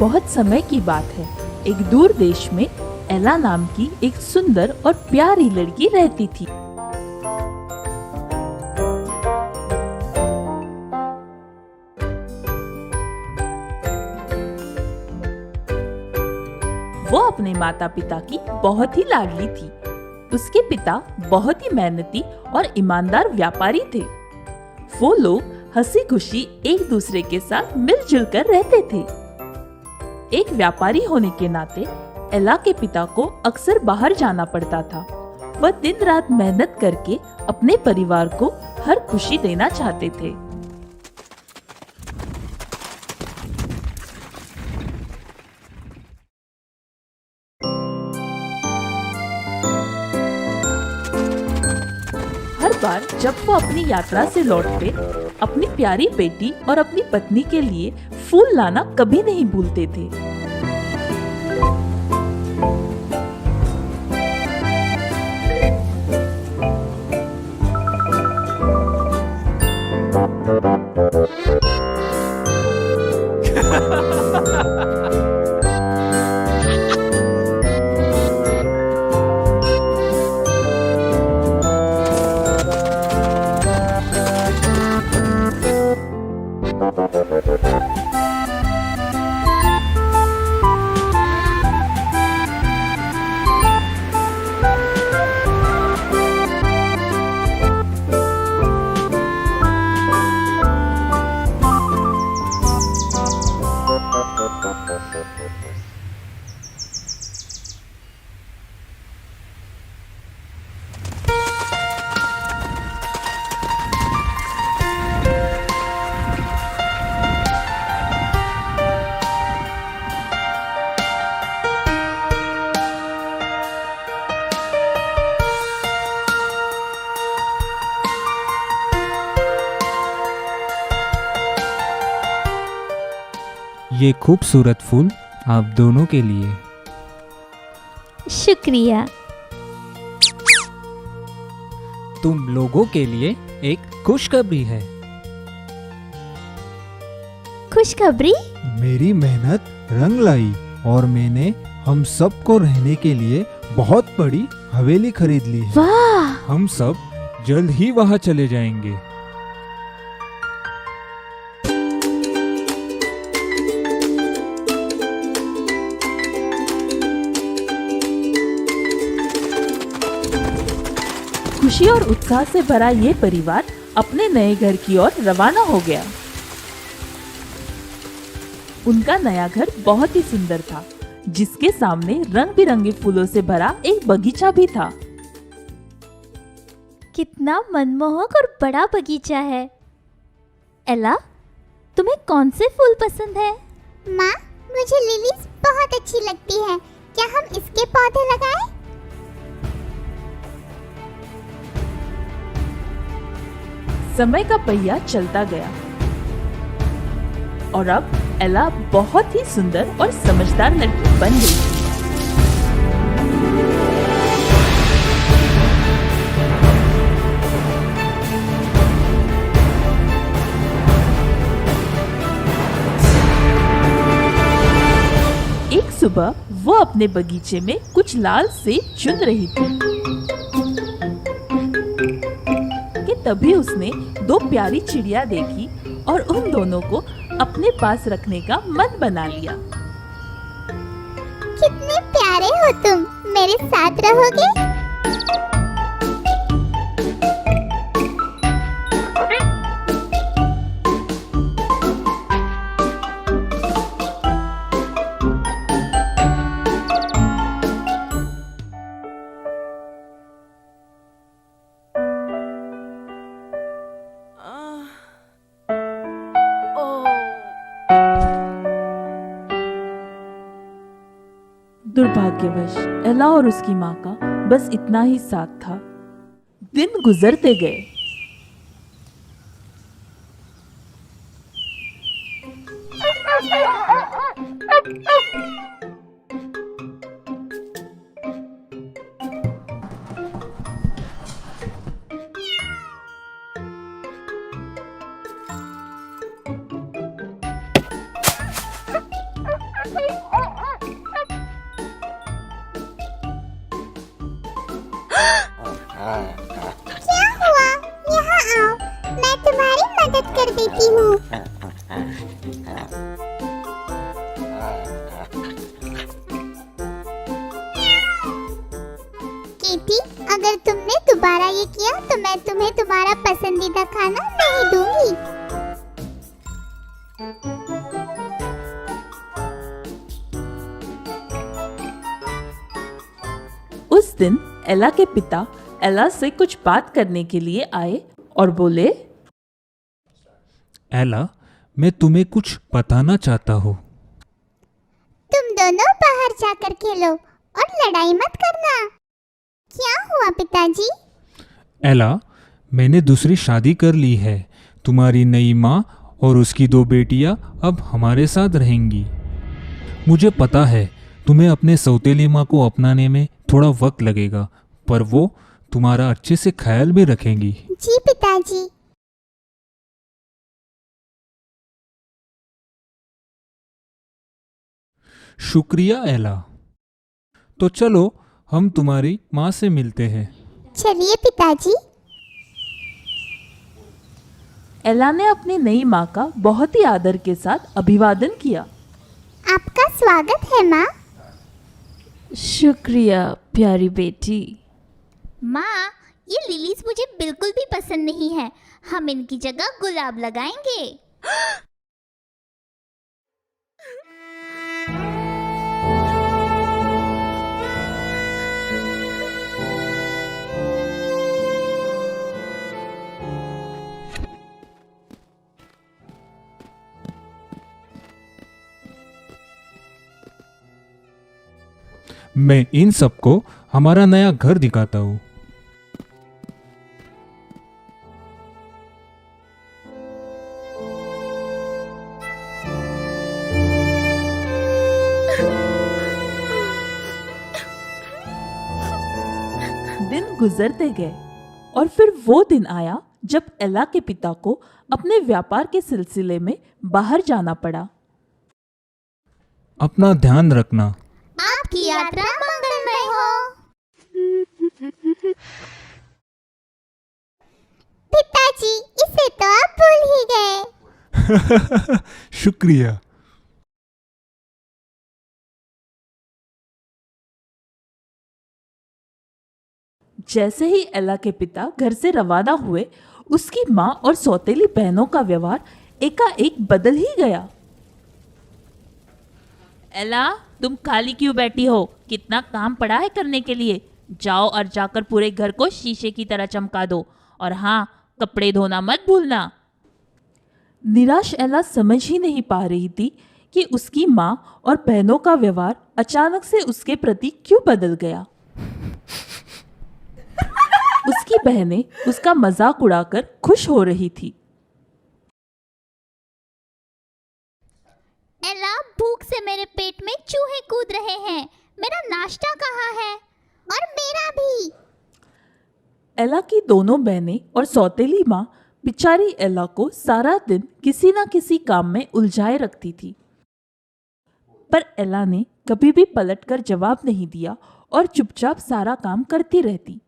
बहुत समय की बात है। एक दूर देश में एला नाम की एक सुंदर और प्यारी लड़की रहती थी। वो अपने माता पिता की बहुत ही लाडली थी। उसके पिता बहुत ही मेहनती और ईमानदार व्यापारी थे। वो लोग हंसी खुशी एक दूसरे के साथ मिलजुल कर रहते थे। एक व्यापारी होने के नाते एला के पिता को अक्सर बाहर जाना पड़ता था। वह दिन रात मेहनत करके अपने परिवार को हर खुशी देना चाहते थे। हर बार जब वो अपनी यात्रा से लौटते, अपनी प्यारी बेटी और अपनी पत्नी के लिए फूल लाना कभी नहीं भूलते थे। ये खूबसूरत फूल आप दोनों के लिए। शुक्रिया। तुम लोगों के लिए एक खुशखबरी है। खुशखबरी? मेरी मेहनत रंग लाई और मैंने हम सबको रहने के लिए बहुत बड़ी हवेली खरीद ली है। वाह! हम सब जल्द ही वहाँ चले जाएंगे। खुशी और उत्साह से भरा ये परिवार अपने नए घर की ओर रवाना हो गया। उनका नया घर बहुत ही सुंदर था, जिसके सामने रंग बिरंगे फूलों से भरा एक बगीचा भी था। कितना मनमोहक और बड़ा बगीचा है। एला, तुम्हें कौन से फूल पसंद है? माँ, मुझे लिलीज बहुत अच्छी लगती है। क्या हम इसके पौधे लगाएं? समय का पहिया चलता गया और अब एला बहुत ही सुंदर और समझदार लड़की बन गई थी। एक सुबह वो अपने बगीचे में कुछ लाल सेब चुन रही थी कि तभी उसने दो प्यारी चिड़िया देखी और उन दोनों को अपने पास रखने का मन बना लिया। कितने प्यारे हो तुम, मेरे साथ रहोगे? दुर्भाग्यवश एला और उसकी माँ का बस इतना ही साथ था। दिन गुजरते गए। केटी, अगर तुमने दोबारा ये किया तो मैं तुम्हें तुम्हारा पसंदीदा खाना नहीं दूंगी। उस दिन एला के पिता एला से कुछ बात करने के लिए आए और बोले, एला, मैं तुम्हें कुछ बताना चाहता हूँ। तुम दोनों बाहर जाकर खेलो और लड़ाई मत करना। क्या हुआ पिताजी? एला, मैंने दूसरी शादी कर ली है। तुम्हारी नई माँ और उसकी 2 बेटियाँ अब हमारे साथ रहेंगी। मुझे पता है तुम्हें अपने सौतेली माँ को अपनाने में थोड़ा वक्त लगेगा, पर वो तुम्हारा अच्छे से ख्याल भी रखेंगी। जी पिताजी। शुक्रिया एला। तो चलो हम तुम्हारी माँ से मिलते हैं। चलिए पिताजी। एला ने अपनी नई माँ का बहुत ही आदर के साथ अभिवादन किया। आपका स्वागत है माँ। शुक्रिया प्यारी बेटी। माँ, ये लिलीज मुझे बिल्कुल भी पसंद नहीं है। हम इनकी जगह गुलाब लगाएंगे। मैं इन सबको हमारा नया घर दिखाता हूँ। दिन गुजरते गए और फिर वो दिन आया जब एला के पिता को अपने व्यापार के सिलसिले में बाहर जाना पड़ा। अपना ध्यान रखना। आपकी यात्रा मंगलमय हो। पिताजी, इसे तो आप भूल ही गए। शुक्रिया। जैसे ही एला के पिता घर से रवाना हुए, उसकी माँ और सौतेली बहनों का व्यवहार एकाएक बदल ही गया। एला, तुम खाली क्यों बैठी हो? कितना काम पड़ा है करने के लिए। जाओ और जाकर पूरे घर को शीशे की तरह चमका दो, और हाँ, कपड़े धोना मत भूलना। निराश एला समझ ही नहीं पा रही थी कि उसकी माँ और बहनों का व्यवहार अचानक से उसके प्रति क्यों बदल गया। उसकी बहनें उसका मजाक उड़ाकर खुश हो रही थी। एला, भूख से मेरे पेट में चूहे कूद रहे हैं। मेरा नाश्ता कहाँ है? और मेरा भी। एला की दोनों बहनें और सौतेली माँ बेचारी एला को सारा दिन किसी न किसी काम में उलझाए रखती थी, पर एला ने कभी भी पलटकर जवाब नहीं दिया और चुपचाप सारा काम करती रहती।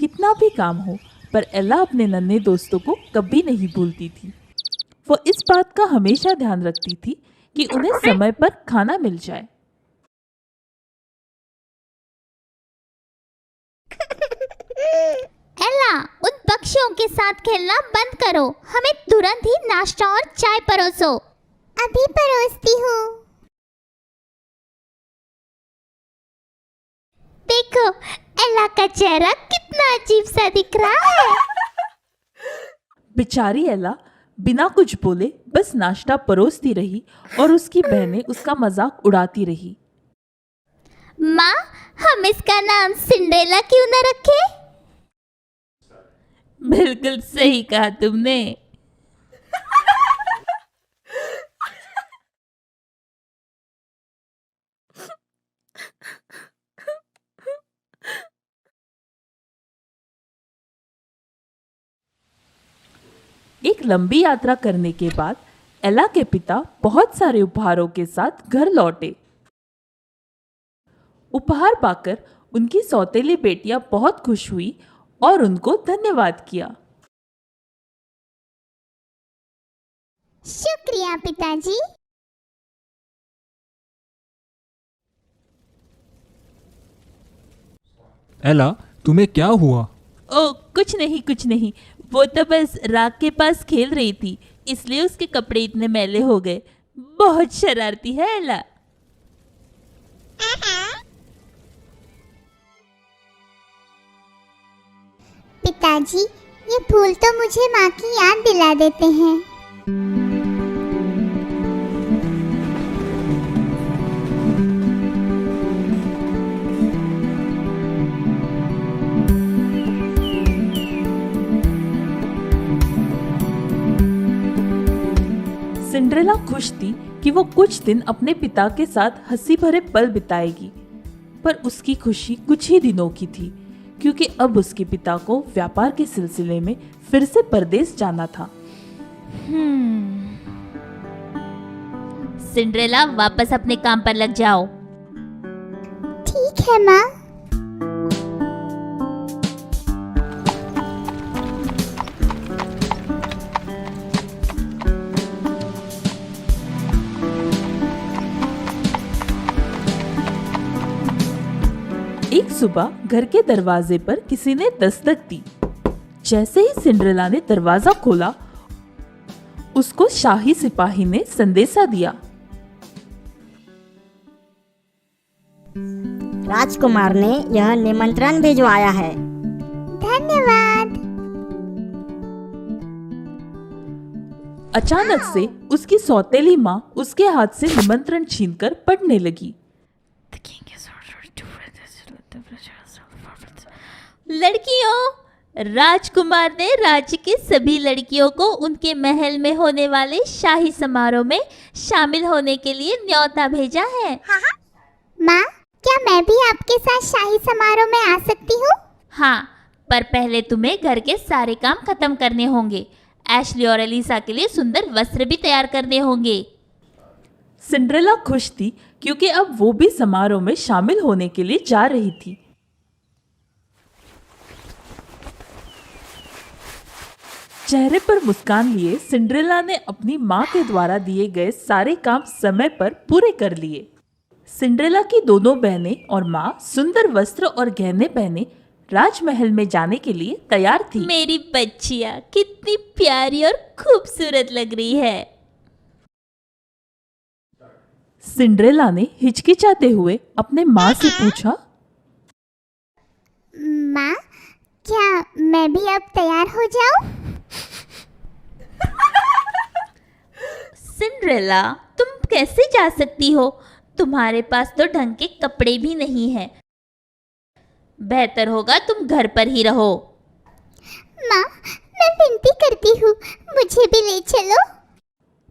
कितना भी काम हो, पर एला अपने नन्हे दोस्तों को कभी नहीं भूलती थी। वो इस बात का हमेशा ध्यान रखती थी कि उन्हें समय पर खाना मिल जाए। एला, उन पक्षियों के साथ खेलना बंद करो। हमें तुरंत ही नाश्ता और चाय परोसो। अभी परोसती हूँ। देखो, एला का चेहरा कितना अजीब सा दिख रहा है। बेचारी एला बिना कुछ बोले बस नाश्ता परोसती रही और उसकी बहनें उसका मजाक उड़ाती रही। माँ, हम इसका नाम सिंड्रेला क्यों न रखें? बिल्कुल सही कहा तुमने। एक लंबी यात्रा करने के बाद एला के पिता बहुत सारे उपहारों के साथ घर लौटे। उपहार पाकर उनकी सौतेली बेटियां बहुत खुश हुई और उनको धन्यवाद किया। शुक्रिया पिताजी। एला, तुम्हें क्या हुआ? ओ कुछ नहीं, वो तो बस राग के पास खेल रही थी, इसलिए उसके कपड़े इतने मैले हो गए। बहुत शरारती है एला। पिताजी, ये फूल तो मुझे माँ की याद दिला देते हैं। सिंड्रेला खुश थी कि वो कुछ दिन अपने पिता के साथ हंसी भरे पल बिताएगी, पर उसकी खुशी कुछ ही दिनों की थी, क्योंकि अब उसके पिता को व्यापार के सिलसिले में फिर से परदेश जाना था। सिंड्रेला, वापस अपने काम पर लग जाओ। ठीक है माँ। एक सुबह घर के दरवाजे पर किसी ने दस्तक दी। जैसे ही सिंड्रेला ने दरवाजा खोला, उसको शाही सिपाही ने संदेशा दिया। राजकुमार ने यह निमंत्रण भिजवाया है। धन्यवाद। अचानक से उसकी सौतेली माँ उसके हाथ से निमंत्रण छीनकर पढ़ने लगी। लड़कियों, राजकुमार ने राज्य की सभी लड़कियों को उनके महल में होने वाले शाही समारोह में शामिल होने के लिए न्योता भेजा है। माँ, क्या मैं भी आपके साथ शाही समारोह में आ सकती हूँ? हाँ, पर पहले तुम्हें घर के सारे काम खत्म करने होंगे। एशली और एलिसा के लिए सुंदर वस्त्र भी तैयार करने होंगे। सिंड्रेला खुश थी क्योंकि अब वो भी समारोह में शामिल होने के लिए जा रही थी। चेहरे पर मुस्कान लिए सिंड्रेला ने अपनी माँ के द्वारा दिए गए सारे काम समय पर पूरे कर लिए। सिंड्रेला की दोनों बहनें और माँ सुंदर वस्त्र और गहने पहने राजमहल में जाने के लिए तैयार थी। मेरी बच्चियाँ कितनी प्यारी और खूबसूरत लग रही है। सिंड्रेला ने हिचकिचाते हुए अपने माँ से पूछा, माँ, क्या मैं भी अब तैयार हो जाऊं? सिंड्रेला, तुम कैसे जा सकती हो? तुम्हारे पास तो ढंग के कपड़े भी नहीं हैं। बेहतर होगा तुम घर पर ही रहो। माँ, मैं विनती करती हूँ, मुझे भी ले चलो।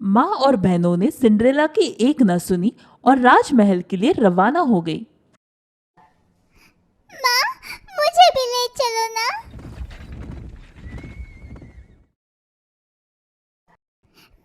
माँ और बहनों ने सिंड्रेला की एक न सुनी और राजमहल के लिए रवाना हो गई। माँ, मुझे भी ले चलो ना।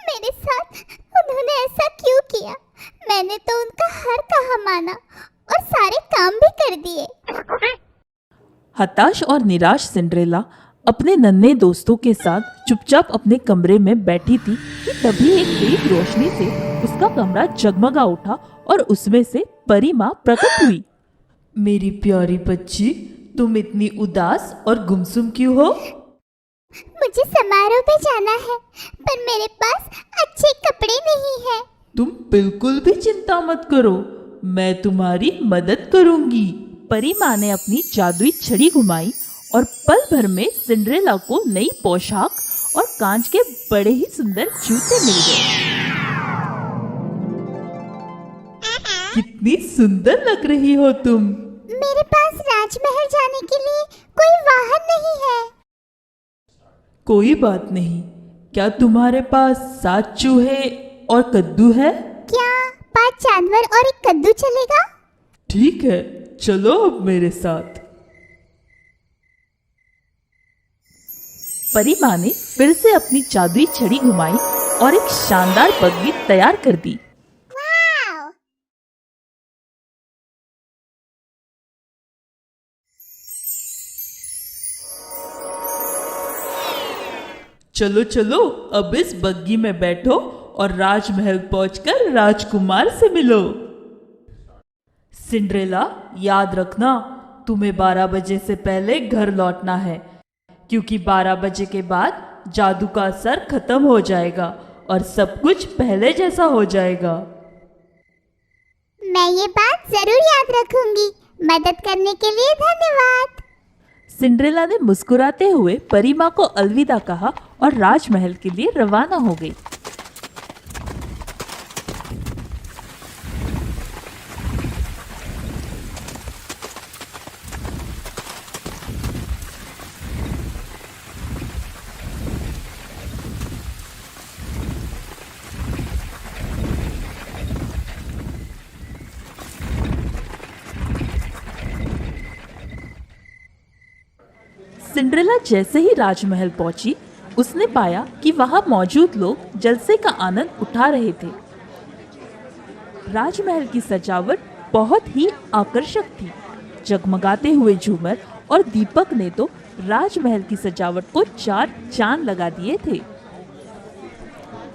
मेरे साथ उन्होंने ऐसा क्यों किया? मैंने तो उनका हर कहा माना और सारे काम भी कर दिए। हताश और निराश सिंड्रेला अपने नन्हे दोस्तों के साथ चुपचाप अपने कमरे में बैठी थी कि तभी एक तेज रोशनी से उसका कमरा जगमगा उठा और उसमें से परी माँ प्रकट हुई। मेरी प्यारी बच्ची, तुम इतनी उदास और गुमसुम क्यों हो? मुझे समारोह पे जाना है, पर मेरे पास अच्छे कपड़े नहीं हैं। तुम बिल्कुल भी चिंता मत करो, मैं तुम्हारी मदद करूंगी। परी माँ ने अपनी जादुई छड़ी घुमाई और पल भर में सिंड्रेला को नई पोशाक और कांच के बड़े ही सुंदर जूते मिल गए। कितनी सुंदर लग रही हो तुम। मेरे पास राजमहल जाने के लिए कोई वाहन नहीं है। कोई बात नहीं, क्या तुम्हारे पास 7 चूहे और कद्दू है? क्या 5 जानवर और एक कद्दू चलेगा? ठीक है, चलो अब मेरे साथ। परी माँ ने फिर से अपनी जादुई छड़ी घुमाई और एक शानदार बग्घी तैयार कर दी। चलो चलो, अब इस बग्घी में बैठो और राजमहल पहुंचकर राजकुमार से मिलो। सिंड्रेला, याद रखना, तुम्हें 12 बजे से पहले घर लौटना है, क्योंकि 12 बजे के बाद जादू का असर खत्म हो जाएगा और सब कुछ पहले जैसा हो जाएगा। मैं ये बात जरूर याद रखूंगी। मदद करने के लिए धन्यवाद। सिंड्रेला ने मुस्कुराते हुए परी माँ को अलविदा कहा और राजमहल के लिए रवाना हो गई। सिंड्रेला जैसे ही राजमहल पहुंची, उसने पाया कि वहां मौजूद लोग जलसे का आनंद उठा रहे थे। राजमहल की सजावट बहुत ही आकर्षक थी। जगमगाते हुए झूमर और दीपक ने तो राजमहल की सजावट को 4 चांद लगा दिए थे।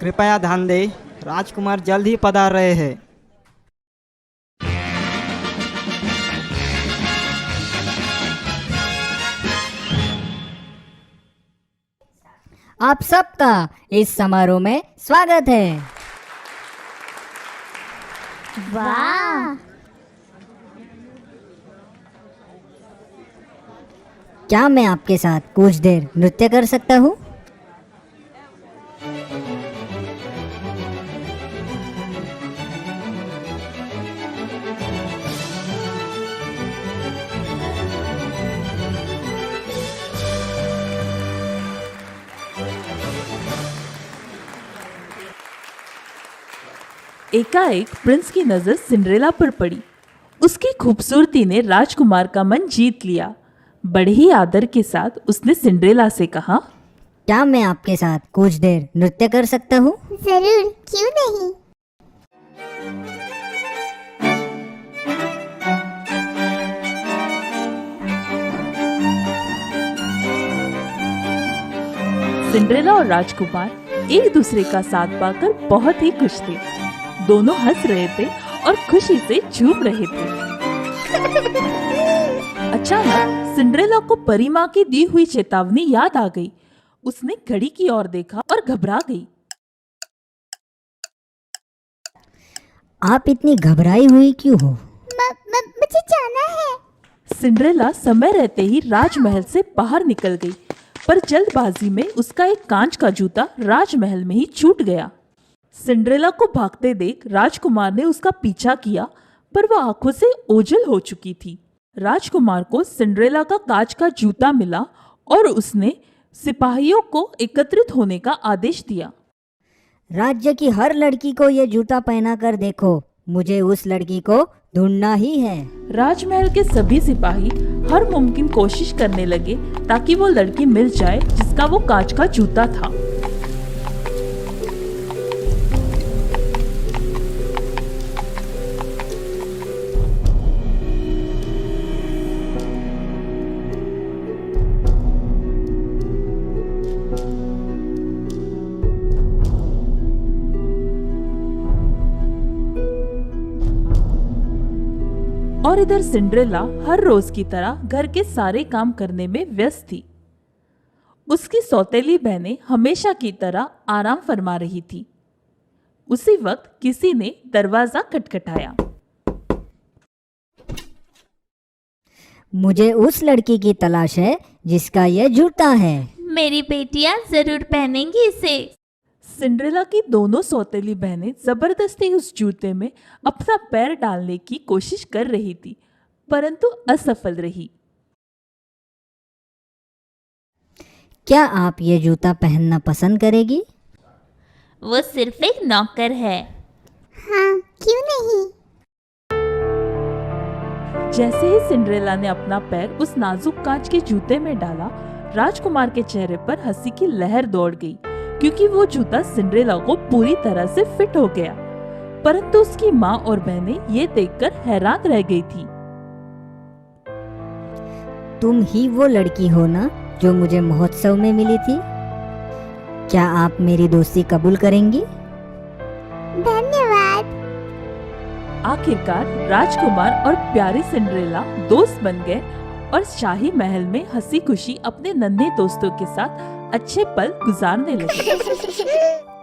कृपया ध्यान दें, राजकुमार जल्द ही पधार रहे हैं। आप सबका इस समारोह में स्वागत है। वाह, क्या मैं आपके साथ कुछ देर नृत्य कर सकता हूँ? एकाएक प्रिंस की नजर सिंड्रेला पर पड़ी। उसकी खूबसूरती ने राजकुमार का मन जीत लिया। बड़े ही आदर के साथ उसने सिंड्रेला से कहा, क्या मैं आपके साथ कुछ देर नृत्य कर सकता हूँ? जरूर, क्यों नहीं। सिंड्रेला और राजकुमार एक दूसरे का साथ पाकर बहुत ही खुश थे। दोनों हंस रहे थे और खुशी से झूम रहे थे। अचानक सिंड्रेला को परी माँ की दी हुई चेतावनी याद आ गई। उसने घड़ी की ओर देखा और घबरा गई। आप इतनी घबराई हुई क्यों हो? मुझे जाना है। सिंड्रेला समय रहते ही राजमहल से बाहर निकल गई, पर जल्दबाजी में उसका एक कांच का जूता राजमहल में ही छूट गया। सिंड्रेला को भागते देख राजकुमार ने उसका पीछा किया, पर वह आंखों से ओझल हो चुकी थी। राजकुमार को सिंड्रेला का कांच का जूता मिला और उसने सिपाहियों को एकत्रित होने का आदेश दिया। राज्य की हर लड़की को ये जूता पहना कर देखो। मुझे उस लड़की को ढूंढना ही है। राजमहल के सभी सिपाही हर मुमकिन कोशिश करने लगे ताकि वो लड़की मिल जाए जिसका वो कांच का जूता था। और इधर सिंड्रेला हर रोज की तरह घर के सारे काम करने में व्यस्त थी। उसकी सौतेली बहनें हमेशा की तरह आराम फरमा रही थी। उसी वक्त किसी ने दरवाजा खटखटाया। मुझे उस लड़की की तलाश है जिसका ये जूता है। मेरी बेटियां जरूर पहनेंगी इसे। सिंड्रेला की दोनों सौतेली बहनें जबरदस्ती उस जूते में अपना पैर डालने की कोशिश कर रही थी, परंतु असफल रही। क्या आप ये जूता पहनना पसंद करेगी? वो सिर्फ एक नौकर है। हाँ, क्यों नहीं। जैसे ही सिंड्रेला ने अपना पैर उस नाजुक कांच के जूते में डाला, राजकुमार के चेहरे पर हंसी की लहर दौड़ गई, क्योंकि वो जूता सिंड्रेला को पूरी तरह से फिट हो गया। परंतु उसकी माँ और बहनें ये देखकर हैरान रह गई थी। तुम ही वो लड़की हो ना जो मुझे महोत्सव में मिली थी? क्या आप मेरी दोस्ती कबूल करेंगी? धन्यवाद। आखिरकार राजकुमार और प्यारी सिंड्रेला दोस्त बन गए और शाही महल में हंसी खुशी अपने नन्हे दोस्तों के साथ अच्छे पल गुजारने लगे।